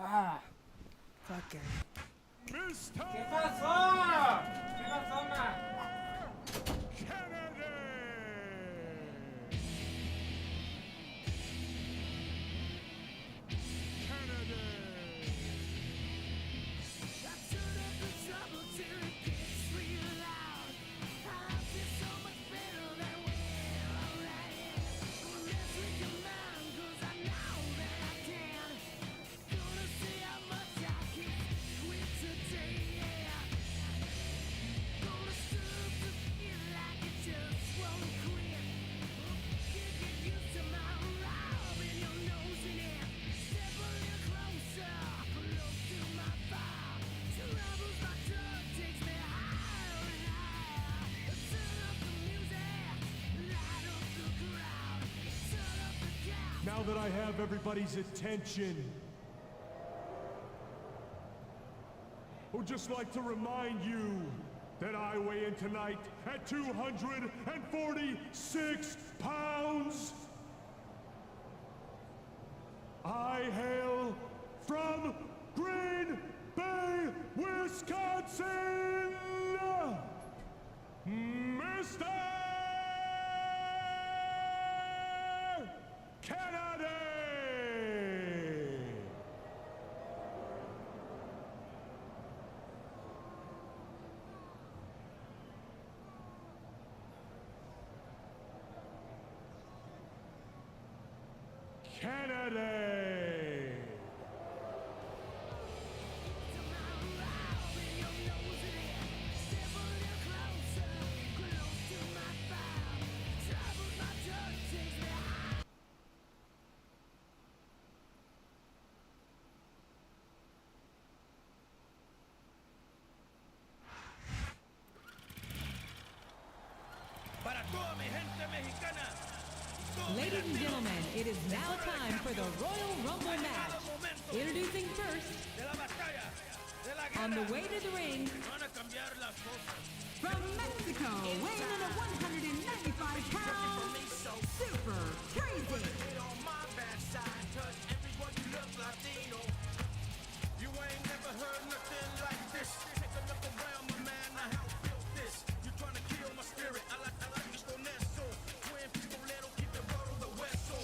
Ah, fucking. Mr. ¿Qué pasó? ¿Qué pasó, ma? Kennedy! Kennedy! Now that I have everybody's attention, I would just like to remind you that I weigh in tonight at 246 pounds. I hail from Green Bay, Wisconsin, Mr. Kennedy! Kennedy! Para toda mi gente mexicana. Ladies and gentlemen, it is now time for the Royal Rumble match. Introducing first, on the way to the ring, from Mexico, weighing in at 195 pounds, Super Crazy. You ain't never heard nothing like this. Take a look around, my man. Now how I feel this. You trying to kill my spirit. I like this con eso. Twin pistolero, keep it roll the hueso.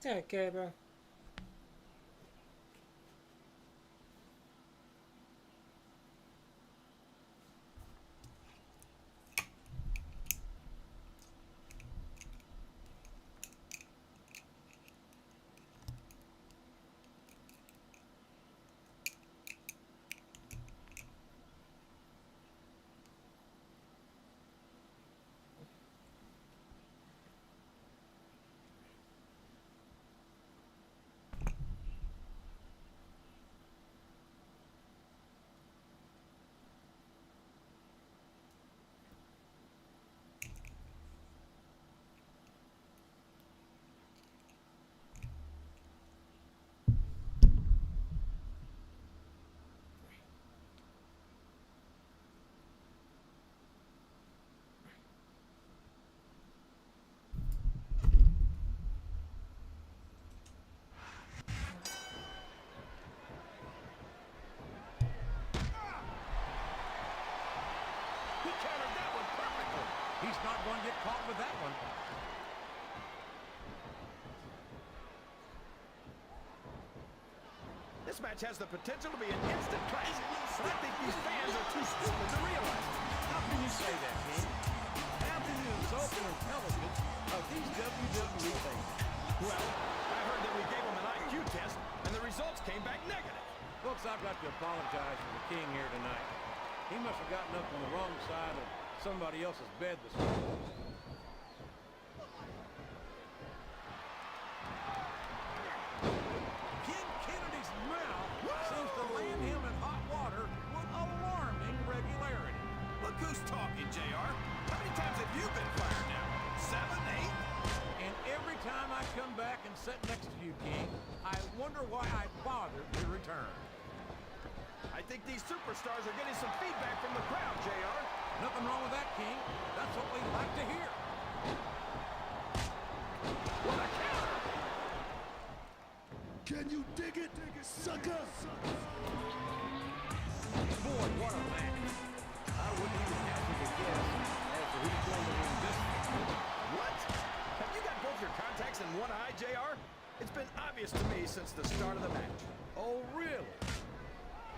It's okay, bro. He countered that one perfectly. He's not going to get caught with that one. This match has the potential to be an instant classic. But I think these fans are too stupid to realize it. How can you say that, King? How can you insult the intelligence of these WWE fans? Well, I heard that we gave them an IQ test, and the results came back negative. Folks, I've got to apologize for the King here tonight. He must have gotten up on the wrong side of somebody else's bed this morning. King Kennedy's mouth seems to land him in hot water with alarming regularity. Look who's talking, JR. How many times have you been fired now? 7, 8? And every time I come back and sit next to you, King, I wonder why I bothered to return. I think these superstars are getting some feedback from the crowd, JR. Nothing wrong with that, King. That's what we like to hear. What a counter! Can you dig it, sucker? Boy, what a match. I wouldn't even hazard a guess as to who's going to win this one. What? Have you got both your contacts in one eye, JR? It's been obvious to me since the start of the match. Oh, really?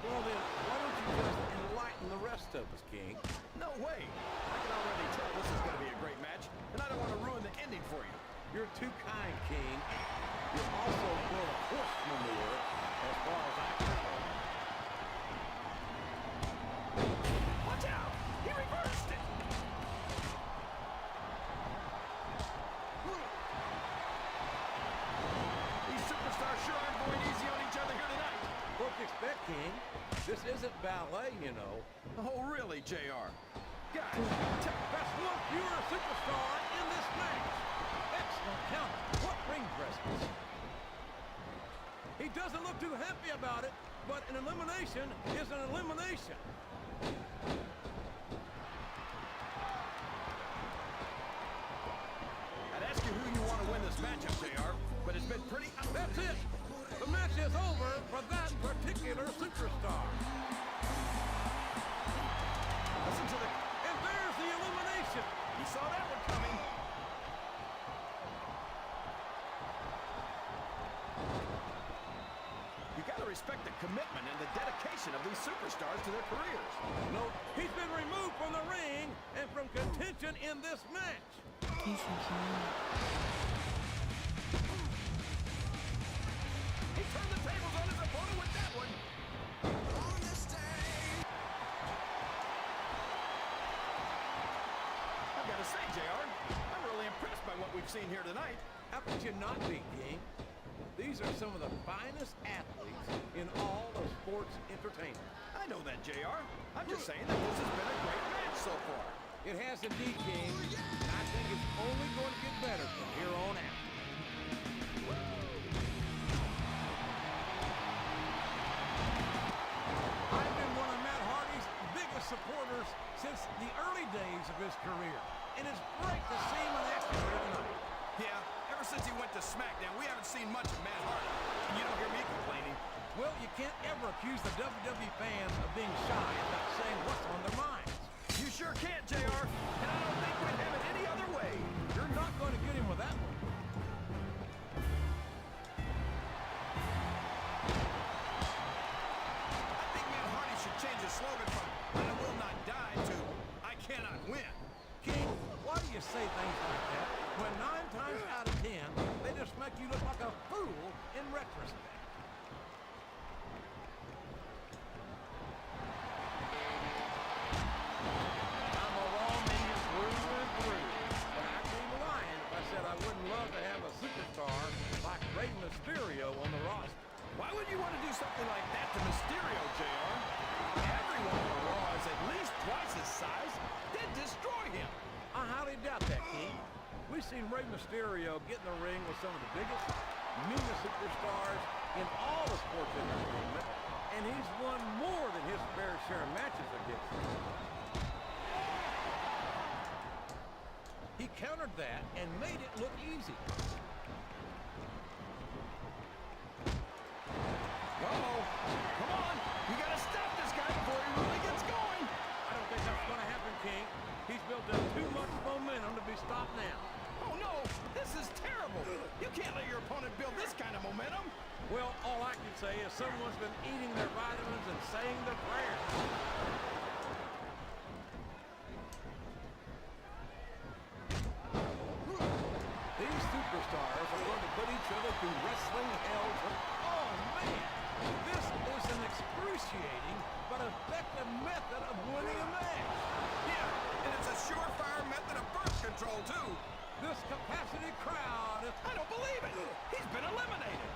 Well, then, why don't you just enlighten the rest of us, King? No way. I can already tell this is going to be a great match, and I don't want to ruin the ending for you. You're too kind, King. You're also full of horse manure, as far as I can tell. Watch out! He reversed it! These superstars sure aren't going easy on each other here tonight. What do you expect, King? This isn't ballet, you know. Oh, really, JR? Guys, Best look, you're a superstar in this match. Excellent counter. What ring presence. He doesn't look too happy about it, but an elimination is an elimination. I'd ask you who you want to win this matchup, JR, but it's been pretty... That's it. The match is over for that particular superstar. Listen to the... And there's the elimination. He saw that one coming. You gotta respect the commitment and the dedication of these superstars to their careers. No, he's been removed from the ring and from contention in this match. He turned the tables on his opponent with that one. I've got to say, JR, I'm really impressed by what we've seen here tonight. How could you not be, King? These are some of the finest athletes in all of sports entertainment. I know that, JR. I'm just saying that this has been a great match so far. It has indeed, King. And I think it's only going to get better from here on out. I've been one of Matt Hardy's biggest supporters since the early days of his career. And it's great to see him in action here tonight. Yeah, ever since he went to SmackDown, we haven't seen much of Matt Hardy. And you don't hear me complaining. Well, you can't ever accuse the WWE fans of being shy about saying what's on their minds. You sure can't, JR. And I don't think we'd have it any other way. You're not going to get him with that one. say things like that when 9 times out of 10, they just make you look like a fool in retrospect. I'm a lawman through and through, but I'd be lying if I said I wouldn't love to have a superstar like Rey Mysterio on the roster. Why would you want to do something like that to Mysterio, JR? Everyone on Raw is at least twice his size. They'd destroy him. I highly doubt that, King. We've seen Rey Mysterio get in the ring with some of the biggest, meanest superstars in all of sports entertainment, and he's won more than his fair share of matches against them. He countered that and made it look easy. Uh-oh. Come on. You got to stop this guy before he really gets going. I don't think that's going to happen, King. He's built up too much momentum to be stopped now. Oh, no. This is terrible. You can't let your opponent build this kind of momentum. Well, all I can say is someone's been eating their vitamins and saying their prayers. These superstars are going to put each other through wrestling hell. Oh, man! This is an excruciating but effective method of winning a match. Yeah, and it's a surefire method of birth control, too. This capacity crowd is... I don't believe it. He's been eliminated.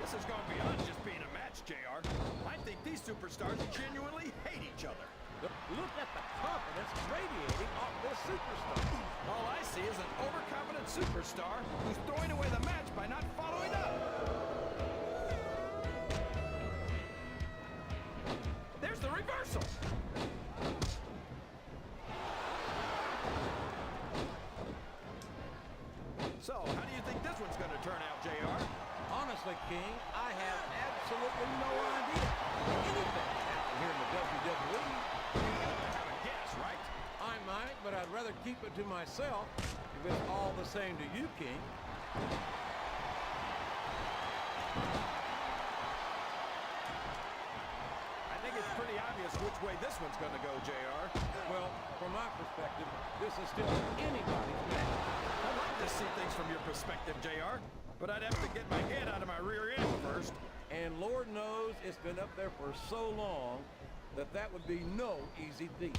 This is going beyond just being a match, JR. I think these superstars genuinely hate each other. Look at the confidence radiating off this superstar. All I see is an overconfident superstar who's throwing away the match by not following up. There's the reversal. So, how do you think this one's going to turn out, JR? Honestly, King, I have absolutely no idea. Anything can happen here in the WWE. You have to have a guess, right? I might, but I'd rather keep it to myself if it's all the same to you, King. I think it's pretty obvious which way this one's going to go, JR. Well, from my perspective, this is still anybody's match. I'd like to see things from your perspective, JR, but I'd have to get my head out of my rear end first. And Lord knows it's been up there for so long that that would be no easy feat.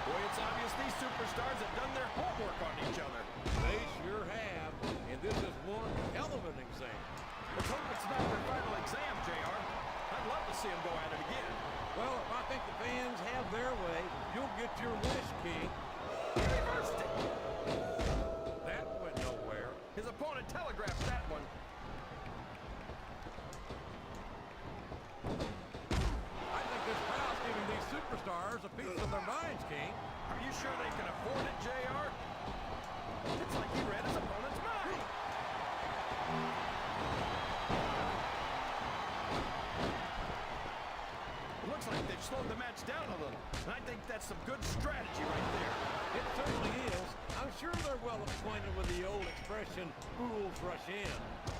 Boy, it's obvious these superstars have done their homework on each other. They sure have, and this is one hell of an exam. Let's hope it's not their final exam, JR. I'd love to see them go at it again. Well, if I think the fans have their way, you'll get your wish, King. He reversed it. That went nowhere. His opponent telegraphed that one. I think this crowd's giving these superstars a piece of their minds, King. Are you sure they can afford it, JR? It's like he read his opponent's mind. It looks like they've slowed the match down a little, and I think that's some good strategy right there. It certainly is. I'm sure they're well acquainted with the old expression, fools rush in.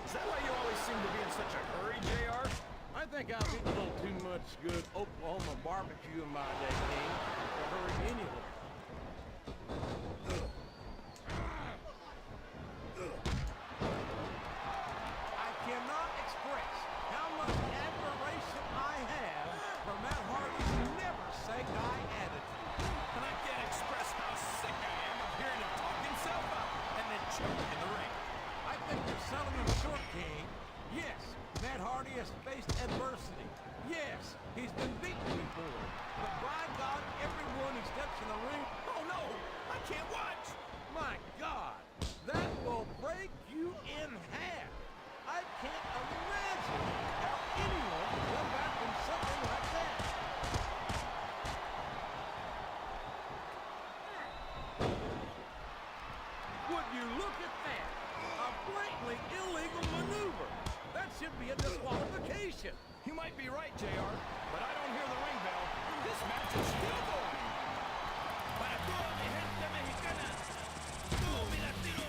Is that why you always seem to be in such a hurry, JR? I think I've eaten a little too much good Oklahoma barbecue in my day, King, to hurry anywhere. I cannot express how much admiration I have for Matt Hardy's never-say-die attitude. And I can't express how sick I am of hearing him talk himself up and then choke in the ring. I think you're selling him short, King. Yes, Matt Hardy has faced adversity. Yes, he's been beaten before. But by God, everyone who steps in the ring, Oh no, I can't watch. my God, that will break you in half. I can't imagine how anyone can come back from something like that. Would you look at that? A blatantly illegal maneuver. That should be a disqualification. You might be right, JR, but I don't hear the ring bell. This match is still going. Para toda mi gente mexicana, todo mi latino,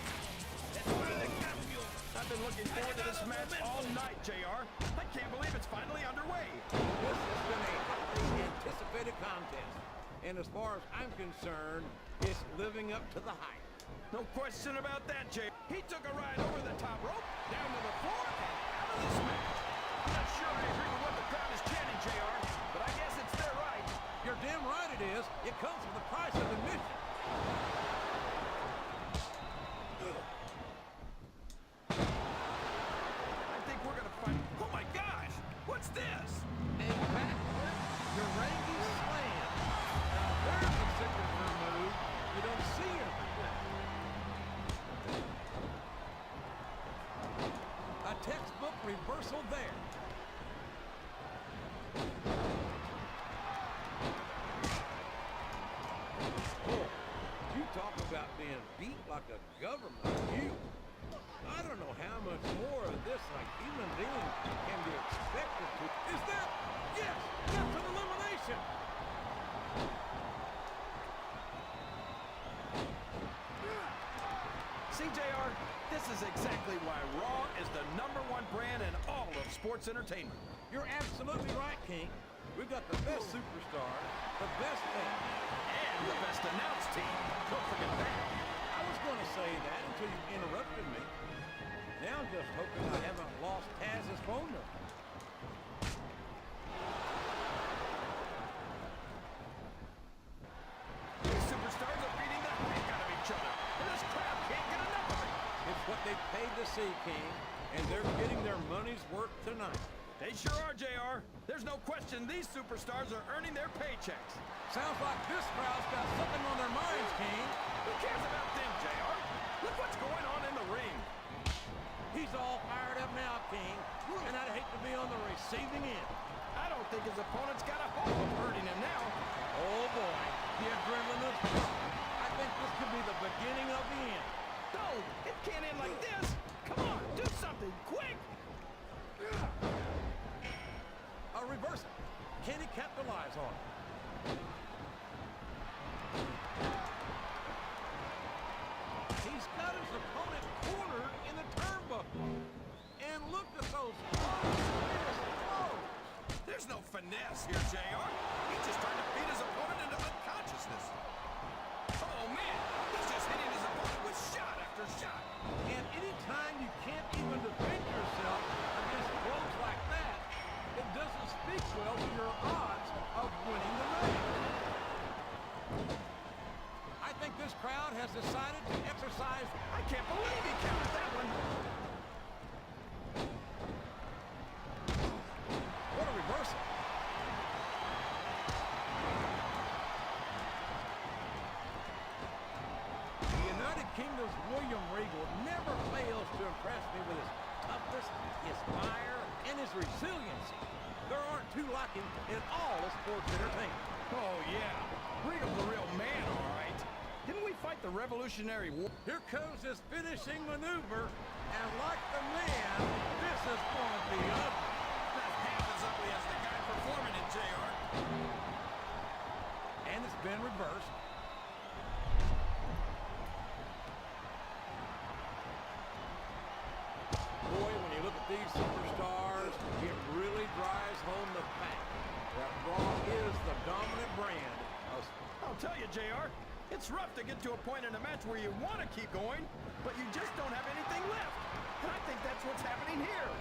es hora de cambio. I've been been looking forward to this match all night, JR. I can't believe it's finally underway. This has been a highly anticipated contest. And as far as I'm concerned, it's living up to the hype. No question about that, JR. He took a ride over the top rope, down to the floor, and out of this match. I'm not sure I agree with what the crowd is chanting, JR, but I guess it's their right. You're damn right it is. It comes with the price of admission. I think we're gonna fight. Oh my gosh! What's this? A backward Durangi slam. Now there's a signature move you don't see everywhere. A textbook reversal there. Boy, you talk about being beat like a government. I don't know how much more of this like human being can be expected to. Is that? Yes, that's an elimination. See, JR, this is exactly why Raw is the #1 brand in all of sports entertainment. You're absolutely right, King. We've got the best superstars, the best fans. And the best announced team. Don't forget that. I was going to say that until you interrupted me. Now I'm just hoping I haven't lost Taz's phone number. These superstars are beating the heck out of each other. And this crowd can't get enough of it. It's what they paid to see, King, and they're getting their money's worth tonight. They sure are, JR. There's no question these superstars are earning their paychecks. Sounds like this crowd's got something on their minds, King. Who cares about them, JR? Look what's going on in the ring. He's all fired up now, King, and I'd hate to be on the receiving end. I don't think his opponent's got a hope of hurting him now. Oh, boy, the adrenaline is pumping. I think this could be the beginning of the end. No, it can't end like this. Come on, do something, quick. A reversal. Can he capitalize on it? He's got his opponent cornered in the turnbuckle. And look at those close. There's no finesse here, JR. He's just trying to beat his opponent into unconsciousness. Oh, man, he's just hitting his opponent with shot after shot. And anytime you can't even defend yourself against blows like that, it doesn't speak well to your odds of winning the match. I think this crowd has decided to exercise. I can't believe he counted that one. What a reversal. The United Kingdom's William Regal never fails to impress me with his toughness, his fire, and his resiliency. There aren't two like him in all of sports entertainment. Oh, yeah. Regal's a real man, all right. Didn't we fight the Revolutionary War? Here comes his finishing maneuver, and like the man, this is going to be ugly. Not half as ugly as the guy performing it, JR. And it's been reversed. Boy, when you look at these superstars, it really drives home the fact that Raw is the dominant brand of... I'll tell you, JR, it's rough to get to a point in a match where you want to keep going, but you just don't have anything left. And I think that's what's happening here.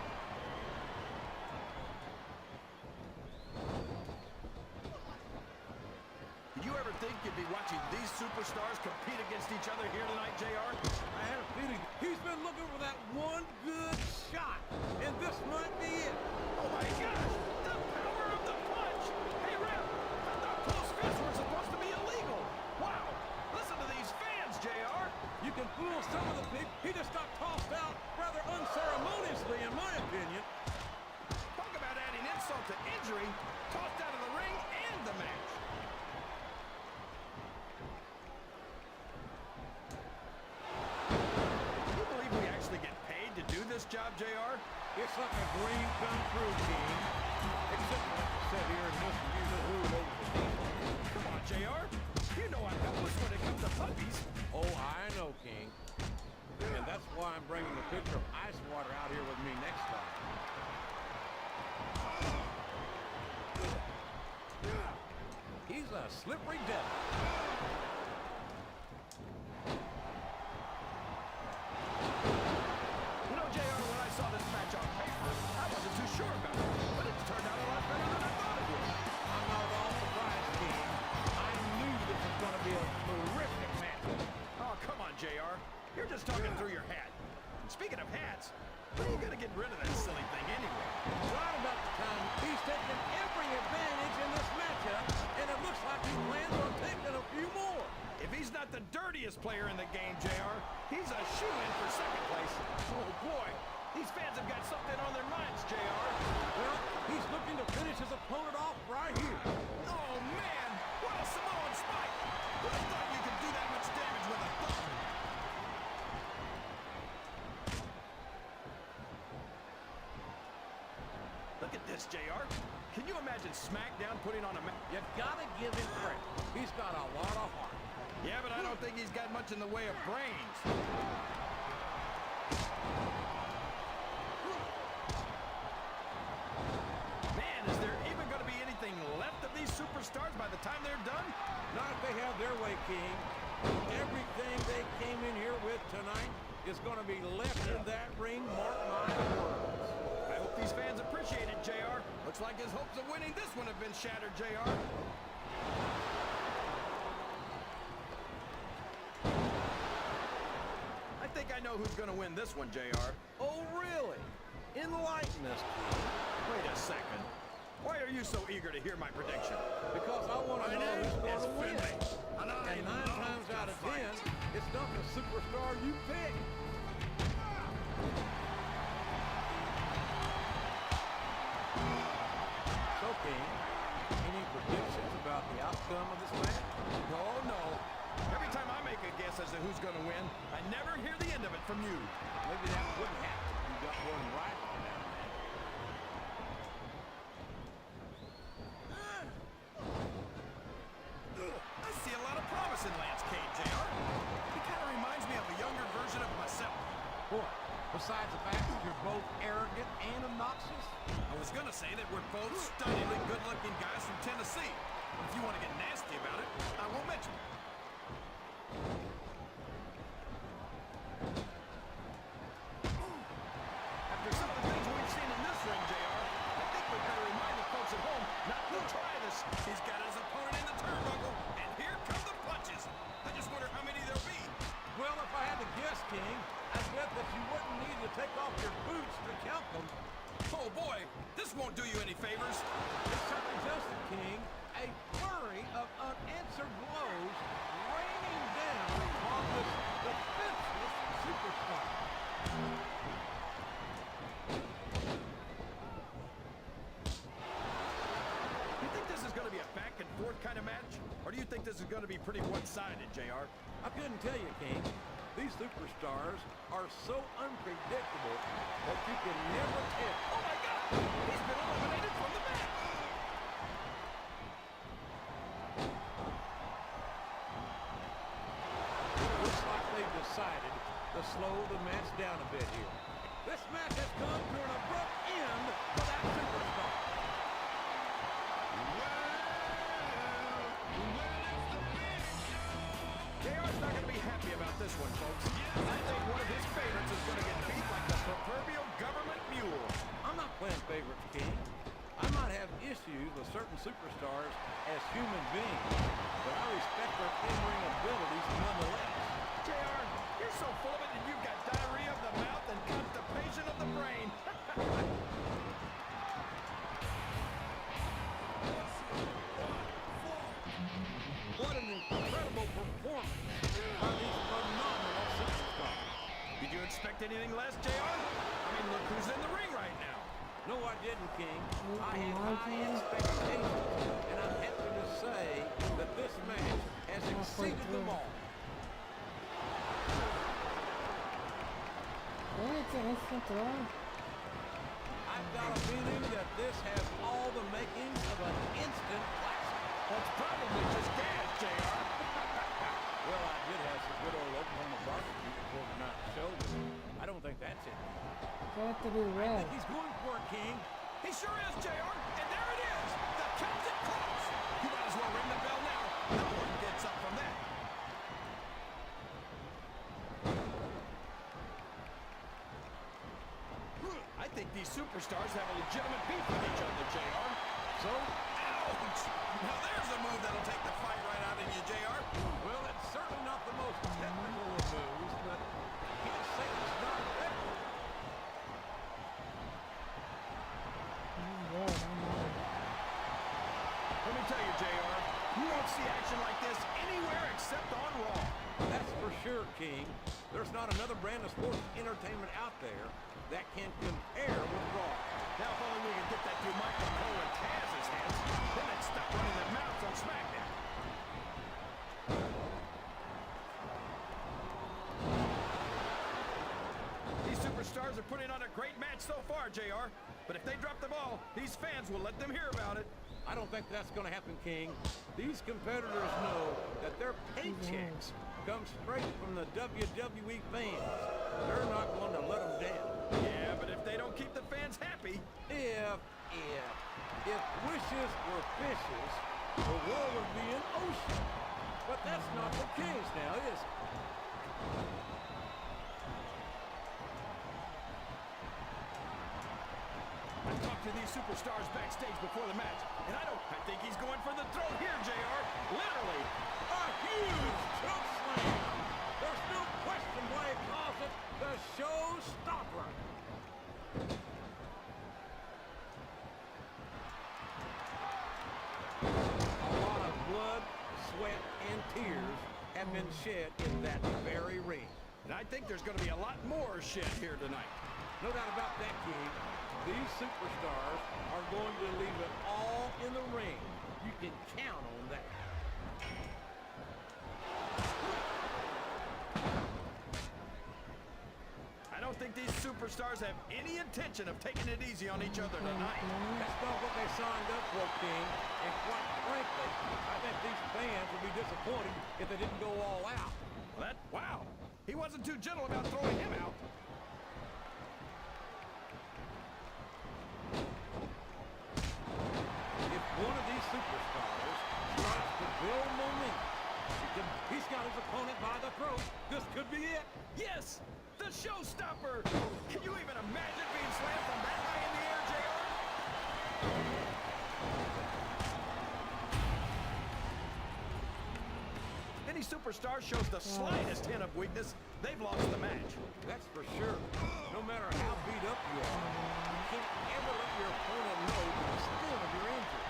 Did you ever think you'd be watching these superstars compete against each other here tonight, JR? I had a feeling he's been looking for that one good shot, and this might be it. Oh my gosh! The power of the punch! Hey, Ref! I thought close fists were supposed to be illegal! Wow! Listen to these fans, JR! You can fool some of the people. He just got tossed out rather unceremoniously, in my opinion. Talk about adding insult to injury, tossed out of the ring and the match. Do you believe we actually get paid to do this job, JR? It's like a dream come true, King. Except I have to sit here and listen to you know who over the deep. Come on, JR. You know I'm helpless when it comes to puppies. Oh, I know, King. And that's why I'm bringing the pitcher of ice water a slippery devil. You know, JR, when I saw this match on paper, I wasn't too sure about it. But it's turned out a lot better than I thought it would. I'm not at all surprised, King. I knew this was going to be a terrific match. Oh, come on, JR. You're just talking through your hat. And speaking of hats, when are you going to get rid of that silly thing anyway? Right about the time he's taking every advantage in this matchup, and it looks like he plans on taking a few more. If he's not the dirtiest player in the game, JR, he's a shoo-in for second place. Oh, boy. These fans have got something on their minds, JR. Well, he's looking to finish his opponent off right here. Oh, man. What a Samoan spike. Who would have thought you could do that much damage with a thumb? Look at this, JR. Can you imagine SmackDown putting on a match? You gotta give him credit. He's got a lot of heart. Yeah, but I don't think he's got much in the way of brains. Man, is there even going to be anything left of these superstars by the time they're done? Not if they have their way, King. Everything they came in here with tonight is going to be left in that ring, mark my words. I hope these fans appreciate it, JR. Looks like his hopes of winning this one have been shattered, JR. I think I know who's going to win this one, JR. Oh, really? Enlighten us, King. Wait a second. Why are you so eager to hear my prediction? Because I want to know who's going to win. And And 9 times out of 10, it's not the superstar you pick. So, King, any predictions about the outcome of this match? Oh, no. Every time I make a guess as to who's going to win, I never hear the end of it from you. Maybe that wouldn't happen if you got one right on that, man. I see a lot of promise in Lance Cade, JR. He kind of reminds me of a younger version of myself. What? Besides the fact that you're both arrogant and obnoxious? I was going to say that we're both stunningly good-looking guys from Tennessee. If you want to get nasty about it, I won't mention it. After some of the things we've seen in this ring, JR, I think we better remind the folks at home not to try this. He's got his opponent in the turnbuckle, and here come the punches. I just wonder how many there'll be. Well, if I had to guess, King, I'd bet that you wouldn't need to take off your boots to count them. Oh, boy, this won't do you any favors. It certainly doesn't, King. A flurry of unanswered blows raining down on this defenseless superstar. You think this is going to be a back-and-forth kind of match? Or do you think this is going to be pretty one-sided, JR? I couldn't tell you, King. These superstars are so unpredictable that you can never tell. Oh, my God! He's been eliminated from the match! Looks like they've decided to slow the match down a bit here. This match has come to an abrupt end for that superstar. JR's not going to be happy about this one, folks. I think one of his favorites is going to get beat like the proverbial government mule. I'm not playing favorites, King. I might have issues with certain superstars as human beings, but I respect their in-ring abilities nonetheless. JR, you're so full of it that you've got diarrhea of the mouth and constipation of the brain. What an incredible performance by these phenomenal superstars. Did you expect anything less, JR? I mean, look who's in the ring right now. No, I didn't, King. I had high expectations, and I'm happy to say that this match has exceeded them all. I've got a feeling that this has all the makings of an instant classic. That's probably just gas, JR. Well, I did have some good old Oklahoma barbecue before tonight's show. I don't think that's it. Got to be I red. think he's going for it, King. He sure is, JR. And there it is. The Celtic Cross. You might as well ring the bell now. superstars have a legitimate beef with each other, JR. So, ouch! Now there's a move that'll take the fight right out of you, JR. Well, it's certainly not the most technical of moves, but I can't say it's not effective. Let me tell you, JR, you won't see action like this anywhere except on Raw. That's for sure, King. There's not another brand of sports entertainment out there that can compare with Raw. Now, if only we could get that through Michael Cole and Taz's hands, then they'd stop running their mouths on SmackDown. These superstars are putting on a great match so far, JR. But if they drop the ball, these fans will let them hear about it. I don't think that's going to happen, King. These competitors know that their paychecks come straight from the WWE fans. They're not going to let them down. Yeah, but if they don't keep the fans happy... If wishes were fishes, the world would be an ocean. But that's not the case now, is it? I talked to these superstars backstage before the match, and I think he's going for the throat here, JR. Literally. A huge choke slam. There's no question why he calls it the showstopper. A lot of blood, sweat, and tears have been shed in that very ring. And I think there's going to be a lot more shed here tonight. No doubt about that, King. These superstars are going to leave it all in the ring. You can count on that. I don't think these superstars have any intention of taking it easy on each other tonight. That's not what they signed up for, King. And quite frankly, I think these fans would be disappointed if they didn't go all out. Wow. He wasn't too gentle about throwing him out. If one of these superstars tries to build momentum, he's got his opponent by the throat. This could be it. Yes, the showstopper. Can you even imagine being slammed from that high in the air, JR? Any superstar shows the slightest hint of weakness, they've lost the match. That's for sure. No matter how beat up you are, you can't ever let your opponent know the extent of your injury.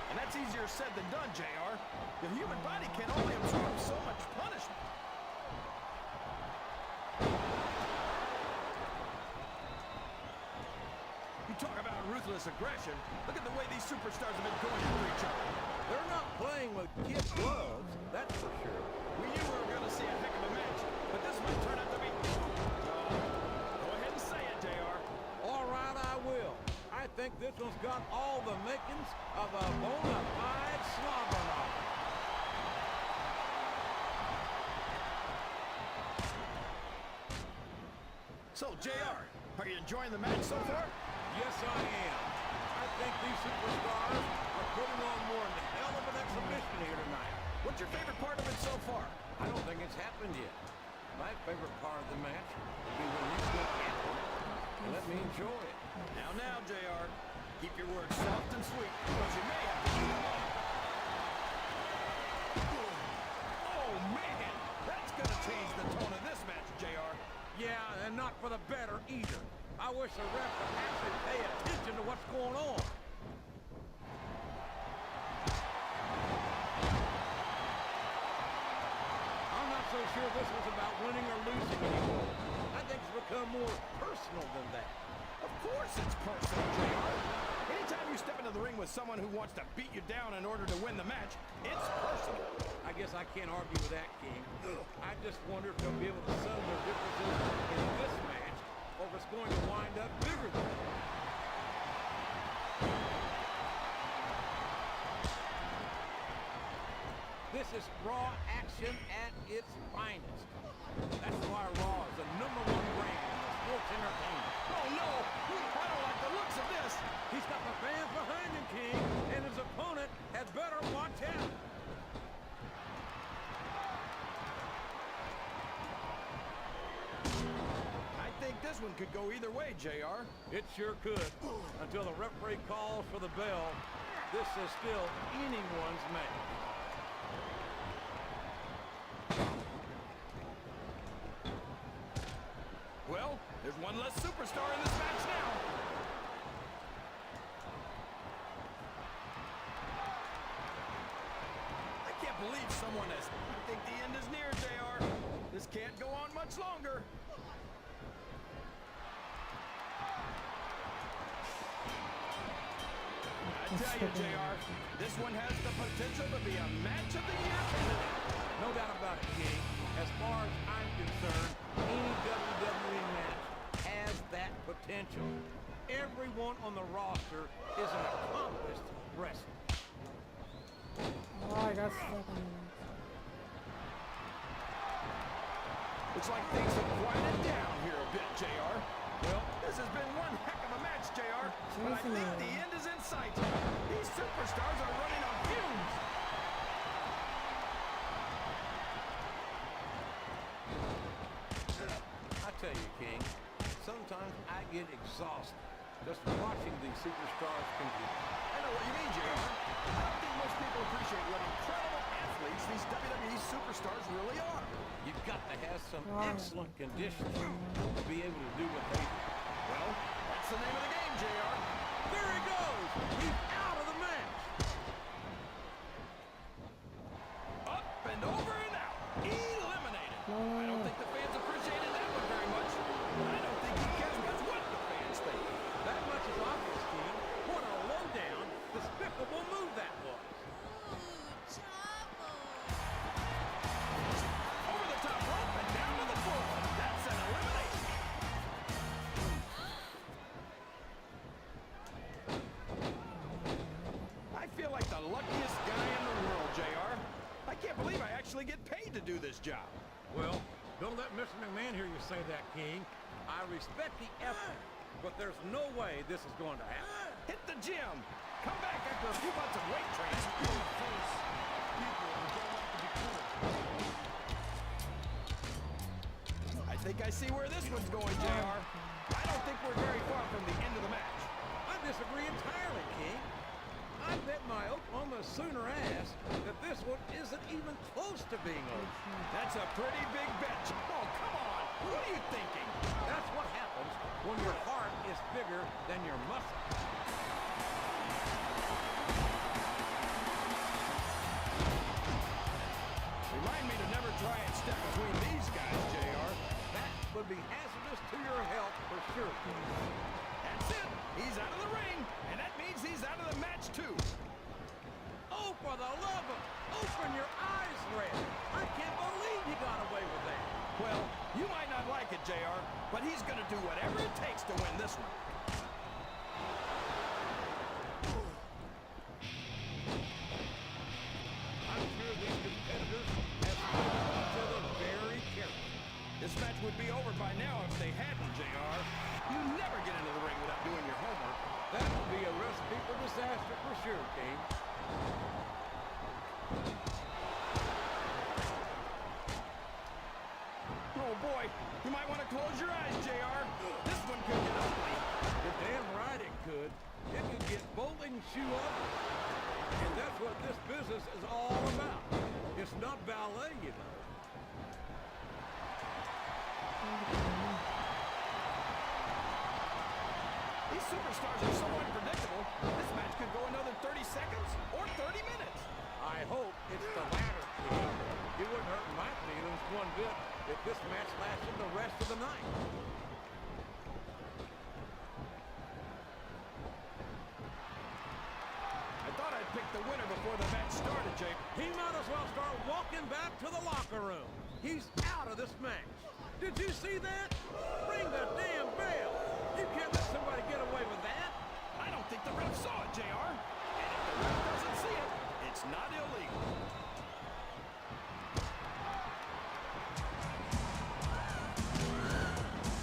And that's easier said than done, JR. The human body can only absorb so much punishment. You talk about ruthless aggression. Look at the way these superstars have been going after each other. They're not playing with kid gloves, that's for sure. We knew we were going to see a heck of a match, but this might turn out to be... Go ahead and say it, JR. All right, I will. I think this one's got all the makings of a bona fide slobber knocker. So, JR, are you enjoying the match so far? Yes, I am. I think these superstars are putting on more than a hell of an exhibition here tonight. What's your favorite part of it so far? I don't think it's happened yet. My favorite part of the match will be when you go after it and let me enjoy it. Now, JR, keep your words soft and sweet, because you may have to eat them all. Oh, man! That's going to change the tone of this match, JR. Yeah, and not for the better either. I wish the ref would actually pay attention to what's going on. I'm not so sure this was about winning or losing anymore. I think it's become more personal than that. Of course it's personal, JR. Anytime you step into the ring with someone who wants to beat you down in order to win the match, it's personal. I guess I can't argue with that, King. I just wonder if they'll be able to settle their differences in this match, or if it's going to wind up bigger than that. This is Raw action at its finest. That's why Raw is the #1 brand in sports entertainment. Oh, no! I don't like the looks of this! He's got the fans behind him, King, and his opponent had better watch out. I think this one could go either way, JR. It sure could. Until the referee calls for the bell, this is still anyone's match. Well, there's one less superstar in this match now. I can't believe someone has... I think the end is near, JR. This can't go on much longer. I tell you, JR, this one has the potential to be a match of the year candidate. No doubt about it, King. As far as I'm concerned, any WWE match has that potential. Everyone on the roster is an accomplished wrestler. Oh, I got stuck on Looks like things have quieted down here a bit, JR. Well, this has been one heck of a match, JR, but I think the end is in sight. These superstars are running on fumes. I tell you, King, sometimes I get exhausted just watching these superstars compete. I know what you mean, JR. I don't think most people appreciate what incredible athletes these WWE superstars really are. You've got to have some excellent conditioning to be able to do what they do. Well, that's the name of the game, JR. There he goes! He's out of the match! Up and over and out. Eliminated. I don't think the fans appreciated that one very much. I don't think he cares much what the fans think. That much is obvious, King. What a low-down, despicable move that was. Over the top rope and down to the floor. That's an elimination. I feel like the luckiest guy in the world, JR. I can't believe I actually get paid to do this job. Well, don't let Mr. McMahon hear you say that, King. I respect the effort, but there's no way this is going to happen. Hit the gym. Come back after a few months of weight training. I think I see where this one's going, JR. I don't think we're very far from the end of the match. I disagree entirely, King. I bet my Oklahoma Sooner ass that this one isn't even close to being over. That's a pretty big bet. Oh, come on. What are you thinking? That's what happens when your heart is bigger than your muscle. Remind me to never try and step between these guys, JR. That would be hazardous to your health for sure, King. That's it. He's out of the ring, and that means he's out of the match, too. Oh, for the love of... Open your eyes, Red. I can't believe he got away with that. Well, you might not like it, JR, but he's going to do whatever it takes to win this one. I'm sure these competitors have looked at each other very carefully. This match would be over by now if they hadn't, JR. You never get into the ring without doing your homework. That would be a recipe for disaster for sure, King. Oh, boy. You might want to close your eyes, JR. This one could get ugly. You're damn right it could. It could get bowling shoe ugly. And that's what this business is all about. It's not ballet, you know. These superstars are so unpredictable. This match could go another 30 seconds or 30 minutes. I hope it's the latter, King. It wouldn't hurt my feelings one bit if this match lasted the rest of the night. I thought I'd pick the winner before the match started, Jay. He might as well start walking back to the locker room. He's out of this match. Did you see that? Ring the damn bell. You can't let somebody get away with that. I don't think the ref saw it, JR. And if the ref doesn't see it, it's not illegal.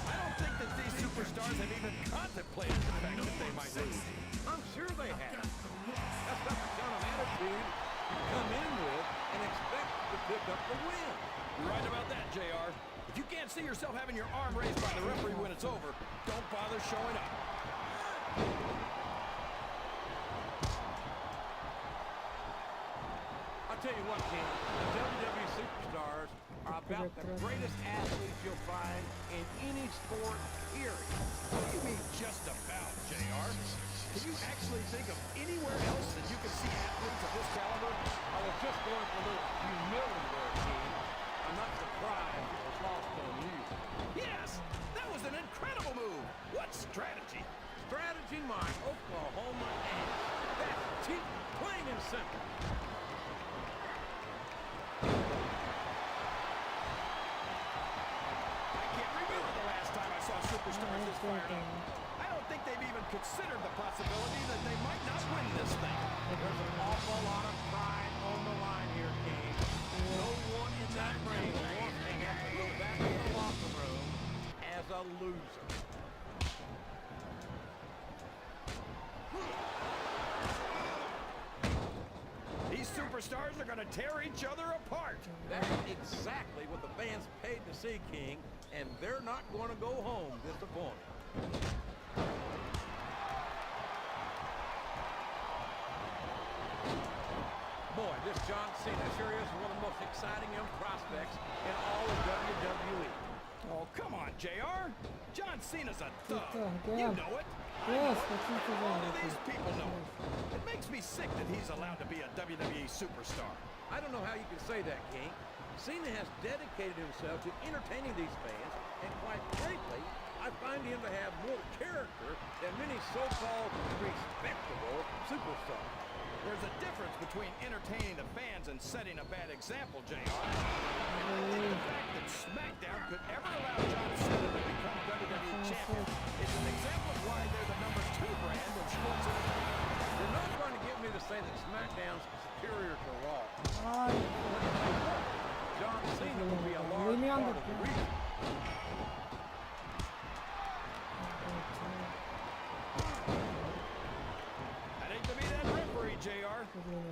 I don't think that these superstars have even contemplated the fact that they might lose. I'm sure they have. That's not the kind of attitude you come in with and expect to pick up the win. You're right about that, JR. If you can't see see yourself having your arm raised by the referee when it's over, don't bother showing up. I'll tell you what, King, the WWE superstars are about the greatest athletes you'll find in any sport, period. What do you mean just about, JR? Can you actually think of anywhere else that you can see athletes of this caliber? I was just going for a little humility there, King. I'm not surprised it was lost on you. Yes, that was an incredible move. What strategy? Strategy, my Oklahoma ass. That's cheap, plain and simple. I can't remember the last time I saw superstars this fired up. I don't think they've even considered the possibility that they might not win this thing. There's an awful lot of pride on the line here, King. No one in that ring wants to have to go back to the locker room as a loser. These superstars are going to tear each other apart. That's exactly what the fans paid to see, King, and they're not going to go home disappointed. Boy, this John Cena sure is one of the most exciting young prospects in all of WWE. Oh, come on, JR. John Cena's a thug. Yeah. You know it. Yes, that's All of what these people know it. It makes me sick that he's allowed to be a WWE superstar. I don't know how you can say that, King. Cena has dedicated himself to entertaining these fans, and quite frankly, I find him to have more character than many so-called respectable superstars. There's a difference between entertaining the fans and setting a bad example, JR. I don't think the fact that SmackDown could ever allow John Cena to become WWE champion is an example of why they're the #2 brand of sports entertainment. You're not going to get me to say that SmackDown's superior to Raw. John Cena would be a large part of the reason. I'd hate to be that referee, JR.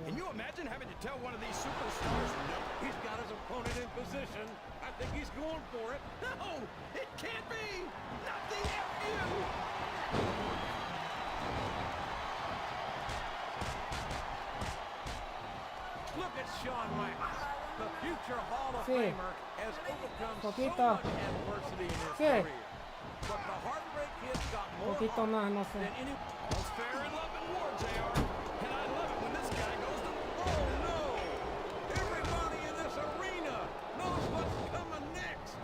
Can you imagine having to tell one of these superstars no? He's got his opponent in position. I think he's going for it. No, it can't be. Not the FU. Look at Shawn Michaels. The future Hall of Sí. Famer has overcome so Poquito. much adversity in his Sí. career. But the Heartbreak Kid's got more Poquito heart más, no sé. than any... All's fair in love and war, JR. And I love it when this guy goes to... Oh, no! Everybody in this arena knows what's coming next.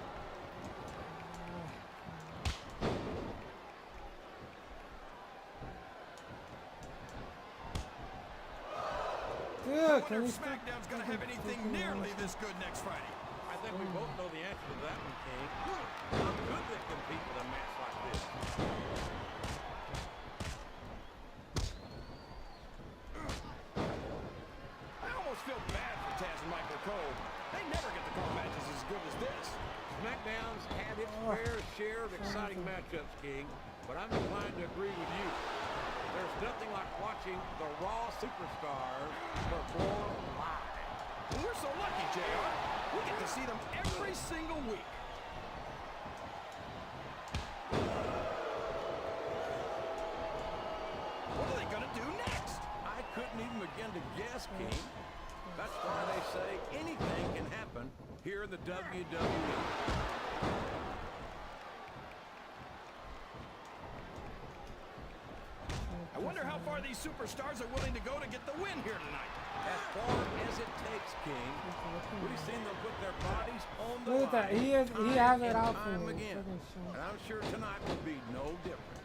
Dude, I wonder can you if stop? SmackDown's gonna have anything nearly this good next Friday. I think we both know the answer to that one, King. How could they compete with a match like this? I almost feel bad for Taz and Michael Cole. They never get to call matches as good as this. SmackDown's had its fair share of exciting matchups, King, but I'm inclined to agree with you. There's nothing like watching the Raw superstars perform live. And we're so lucky, JR. We get to see them every single week. What are they gonna do next? I couldn't even begin to guess, King. That's why they say anything can happen here in the WWE. I wonder how far these superstars are willing to go to get the win here tonight. As far as it takes, King, we've seen them put their bodies on the Look at that. line He time has it and out for time me. again. Fucking shit. And I'm sure tonight will be no different.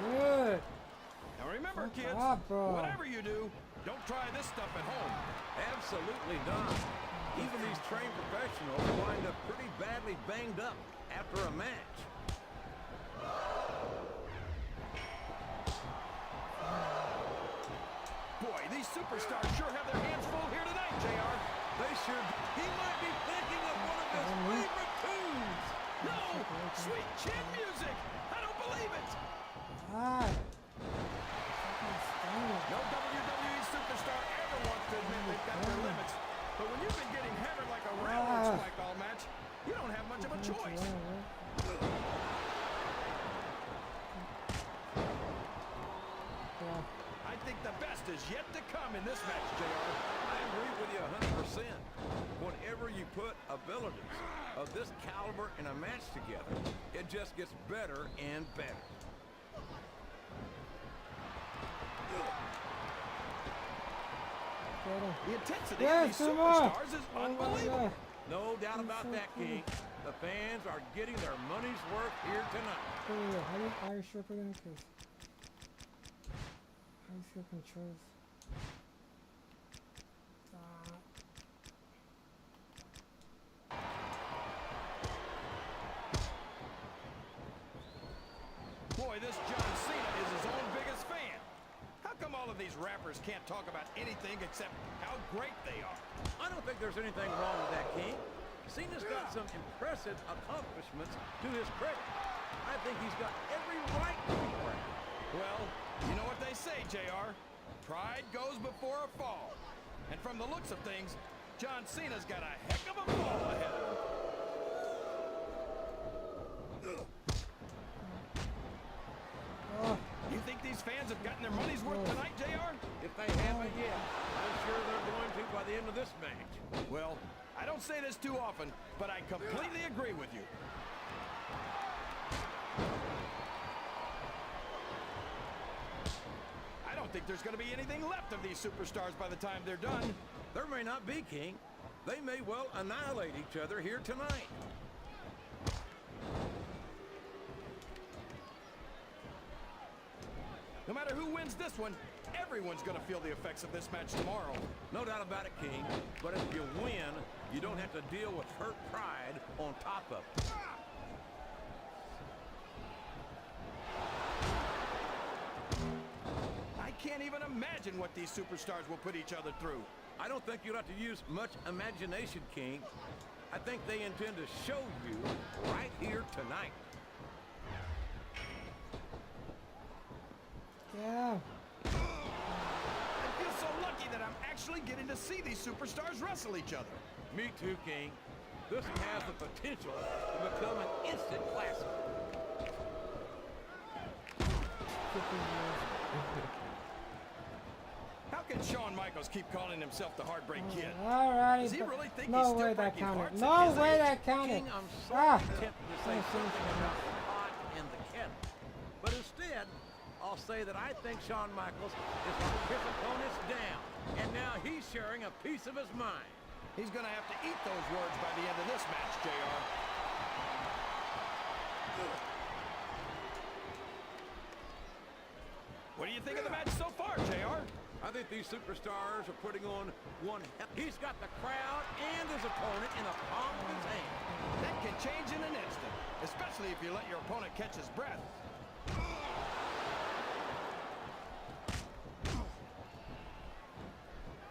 Good. Now remember, Fuck kids, up, bro. whatever you do, don't try this stuff at home. Absolutely not. Even these trained professionals wind up pretty badly banged up after a match. Boy, these superstars sure have their hands full here tonight, JR. They sure... He might be thinking of one of his favorite tunes. No! Sweet chin music! I don't believe it! Ah. No WWE superstar ever wants to admit they've got their limits. But when is yet to come in this match, JR. I agree with you 100%. Whenever you put abilities of this caliber in a match together, it just gets better and better. Get him. The intensity Yes, of these come on. superstars is Oh my unbelievable. God. No doubt That's about so that, cool. King. The fans are getting their money's worth here tonight. Wait, how do you Irish rip again? Cause how do you feel controls? Boy, this John Cena is his own biggest fan. How come all of these rappers can't talk about anything except how great they are? I don't think there's anything wrong with that, King. Cena's got some impressive accomplishments to his credit. I think he's got every right to be proud. Well, you know what they say, JR. Pride goes before a fall. And from the looks of things, John Cena's got a heck of a fall ahead of him. Oh, You think these fans have gotten their money's worth tonight, JR? If they haven't yet, I'm sure they're going to by the end of this match. Well, I don't say this too often, but I completely agree with you. I don't think there's going to be anything left of these superstars by the time they're done. There may not be, King. They may well annihilate each other here tonight. No matter who wins this one, everyone's going to feel the effects of this match tomorrow. No doubt about it, King. But if you win, you don't have to deal with hurt pride on top of it. I can't even imagine what these superstars will put each other through. I don't think you'll have to use much imagination, King. I think they intend to show you right here tonight. yeah. I feel so lucky that I'm actually getting to see these superstars wrestle each other. Me too, King. This one has the potential to become an instant classic. How can Shawn Michaels keep calling himself the Heartbreak Kid? Alright. Does he really think no he's still way that breaking counted. hearts No at his way age? that counted. King, I'm so Ah. tempted to say something about the pot and the kettle. But instead, I'll say that I think Shawn Michaels is one of his opponents down. And now he's sharing a piece of his mind. He's going to have to eat those words by the end of this match, JR. What do you think of the match so far, JR? I think these superstars are putting on one hell. He's got the crowd and his opponent in the palm of his hand. That can change in an instant, especially if you let your opponent catch his breath.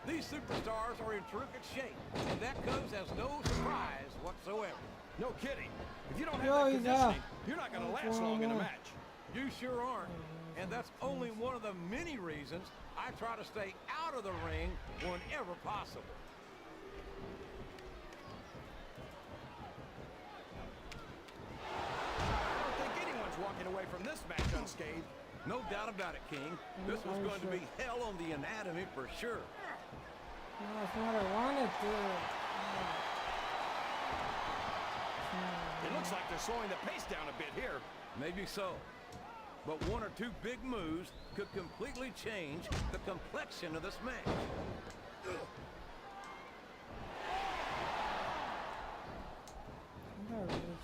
These superstars are in terrific shape, and that comes as no surprise whatsoever. No kidding. If you don't have Yo, that he's conditioning, up. you're not going to What's last long going in a on? match. You sure aren't. And that's only one of the many reasons I try to stay out of the ring whenever possible. I don't think anyone's walking away from this match unscathed. No doubt about it, King. This was going to be hell on the anatomy for sure. No, it's not what I wanted to. It looks like they're slowing the pace down a bit here. Maybe so. But one or two big moves could completely change the complexion of this match.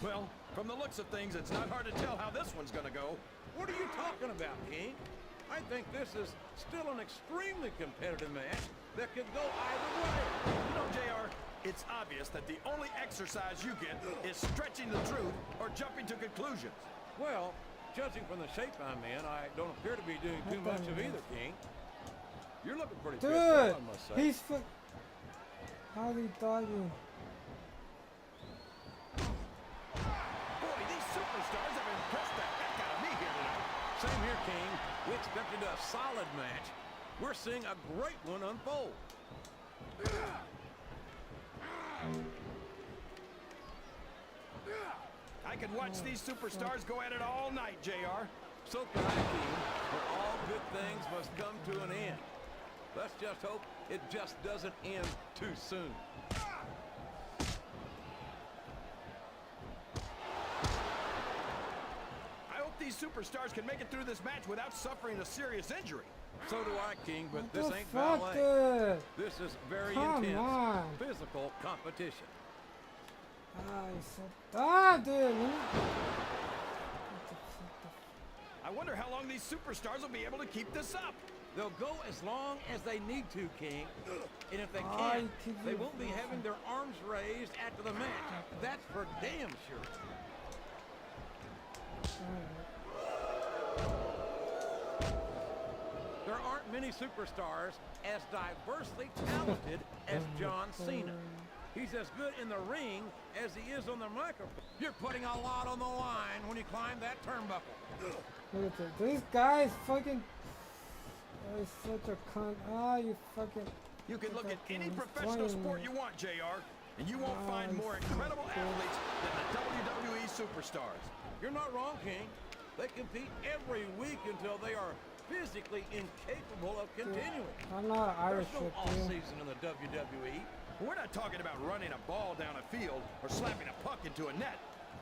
Well, from the looks of things, it's not hard to tell how this one's going to go. What are you talking about, King? I think this is still an extremely competitive match that could go either way. You know, JR, it's obvious that the only exercise you get is stretching the truth or jumping to conclusions. Well, judging from the shape I'm in, I don't appear to be doing too much of either, King. You're looking pretty fit, Dude, I must say. he's how he dodging? Boy, these superstars have impressed the heck out of me here tonight. Same here, King. We expected a solid match. We're seeing a great one unfold. I could watch these superstars go at it all night, JR. So can I, King, but all good things must come to an end. Let's just hope it just doesn't end too soon. I hope these superstars can make it through this match without suffering a serious injury. So do I, King, but What this the ain't fuck, ballet. dude? This is very Come intense, on. physical competition. You said, dude. I wonder how long these superstars will be able to keep this up. They'll go as long as they need to, King. And if they Oh, can't, you keep they your won't be voice having their arms raised after the match. That's for damn sure. There aren't many superstars as diversely talented as John Cena. He's as good in the ring as he is on the microphone. You're putting a lot on the line when you climb that turnbuckle. Look at this. This guy's fucking. Oh, he's such a cunt. You fucking. You can look at any He's professional playing sport me. you want, JR, and you won't find he's more so incredible good. athletes than the WWE superstars. You're not wrong, King. They compete every week until they are physically incapable of continuing. I'm not an Irish There's no shit, dude. off-season in the WWE. We're not talking about running a ball down a field or slapping a puck into a net.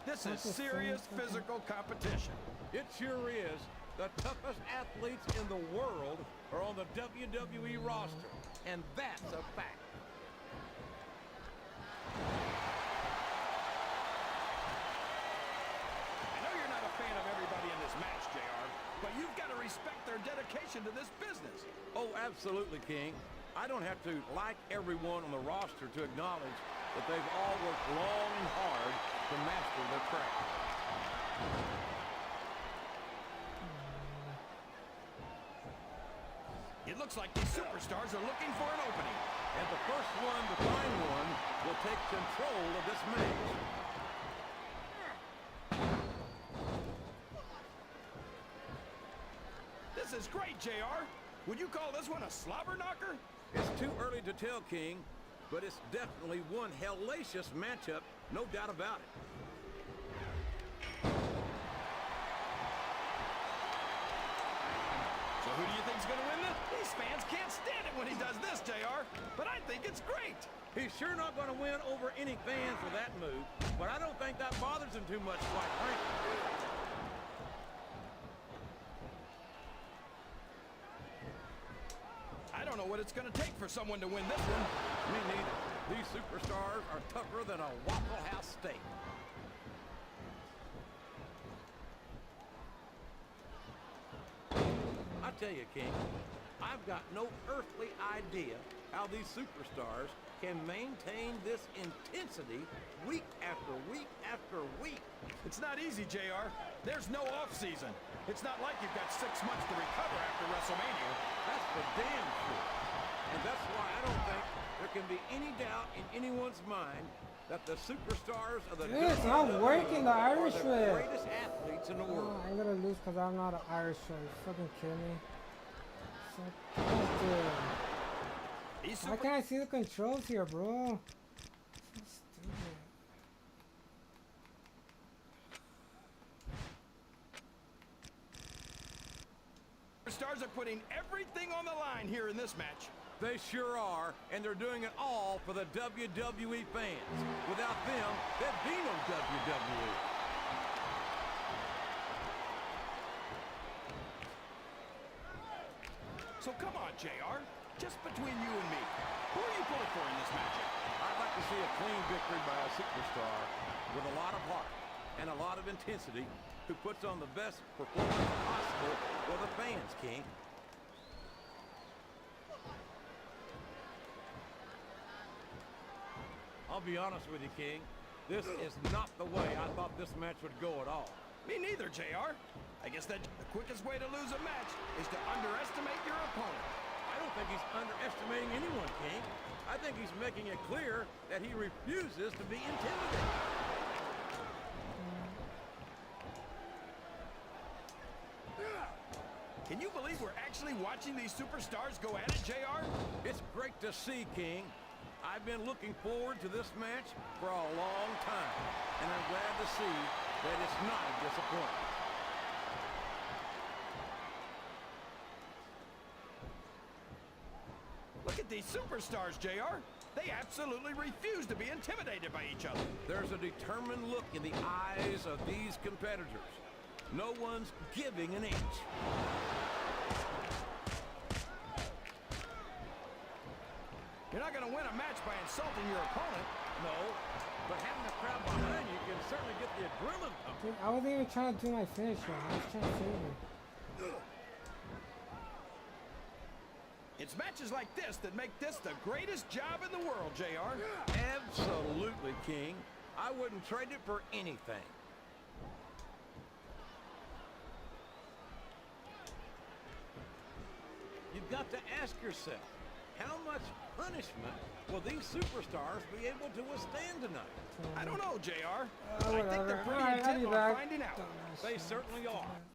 This is That's the serious same fucking- physical competition. It sure is. The toughest athletes in the world are on the WWE roster, and that's a fact. I know you're not a fan of everybody in this match, JR, but you've got to respect their dedication to this business. Oh, absolutely, King. I don't have to like everyone on the roster to acknowledge that they've all worked long and hard to master their craft. It looks like these superstars are looking for an opening. And the first one to find one will take control of this match. This is great, JR. Would you call this one a slobber knocker? It's too early to tell, King, but it's definitely one hellacious matchup, no doubt about it. So who do you think's going to win this? These fans can't stand it when he does this, JR, but I think it's great. He's sure not going to win over any fans for that move, but I don't think that bothers him too much, quite frankly. I don't know what it's going to take for someone to win this one. Me neither. These superstars are tougher than a Waffle House steak. I tell you, King, I've got no earthly idea how these superstars can maintain this intensity week after week after week. It's not easy, JR. There's no off-season. It's not like you've got 6 months to recover after WrestleMania. That's for damn sure. And that's why I don't think there can be any doubt in anyone's mind that the superstars of the Dude, it's not working, the are Irish the way. greatest athletes in the Oh, world. I'm gonna lose because I'm not an Irish shit. You fucking kidding me? Dude. These Why can't I see the controls here, bro? So stupid. superstars are putting everything on the line here in this match. They sure are, and they're doing it all for the WWE fans. Without them, there'd be no WWE. So come on, JR. Just between you and me, who are you pulling for in this matchup? I'd like to see a clean victory by a superstar with a lot of heart and a lot of intensity who puts on the best performance possible for the fans, King. I'll be honest with you, King. This is not the way I thought this match would go at all. Me neither, JR. I guess that the quickest way to lose a match is to underestimate your opponent. I don't think he's underestimating anyone, King. I think he's making it clear that he refuses to be intimidated. Can you believe we're actually watching these superstars go at it, JR? It's great to see, King. I've been looking forward to this match for a long time, and I'm glad to see that it's not a disappointment. at these superstars, JR. They absolutely refuse to be intimidated by each other. There's a determined look in the eyes of these competitors. No one's giving an inch. You're not going to win a match by insulting your opponent. No, but having a crowd behind you can certainly get the adrenaline pumping. Dude, I wasn't even trying to do my finish one. I was trying to save it. It's matches like this that make this the greatest job in the world, JR. Absolutely, King. I wouldn't trade it for anything. You've got to ask yourself, how much punishment will these superstars be able to withstand tonight? I don't know, JR. Whatever. I think they're pretty Alright, I'll intent be on back. finding out. Dumbass They shit. certainly are.